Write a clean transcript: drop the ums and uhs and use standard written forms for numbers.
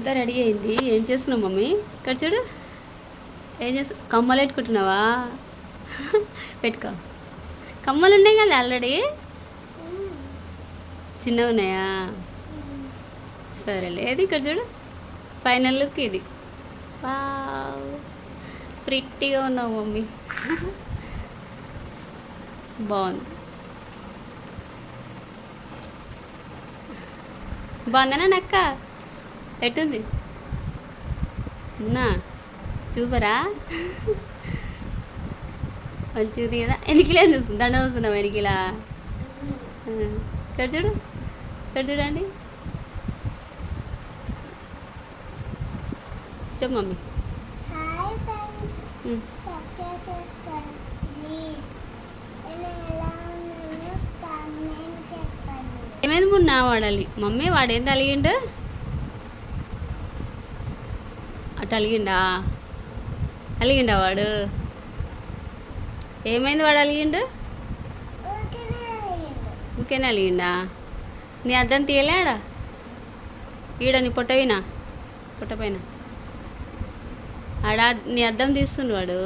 అంతా రెడీ అయింది. ఏం చేస్తున్నావు మమ్మీ? ఇక్కడ చూడు. ఏం చేస్తా? కమ్మలు పెట్టుకుంటున్నావా? పెట్టుకో. కమ్మలు ఉన్నాయి కదా ఆల్రెడీ. చిన్నగా ఉన్నాయా? సరేలే. ఏది ఇక్కడ చూడు. ఫైనల్ లుక్ ఇది. వావ్, ప్రిట్టిగా ఉన్నావు మమ్మీ. బాగుంది. బాగుందనా నక్క? ఎట్టుంది? ఉన్నా చూపరా? మంచిది కదా. ఎనికిలే చూస్తుంది. దండ చూస్తున్నావు ఎనికిలా. ఇక్కడ చూడు. ఇక్కడ చూడండి. చెప్పు మమ్మీ. హాయ్ ఫ్రెండ్స్, సబ్స్క్రైబ్ చేసుకోండి ప్లీజ్. నేను ఎలా ఉన్నానో కామెంట్ చెప్పండి. ఏమైంది మున్నా వాడాలి మమ్మీ? వాడేంది అలిగిండు? అటు అలిగిండా వాడు? ఏమైంది వాడు అలిగిండు? ఊకేనే అలిగిండా? నీ అద్దం తీయలేడా? ఈడ నీ పొట్ట పైన ఆడ నీ అద్దం తీస్తుండు వాడు.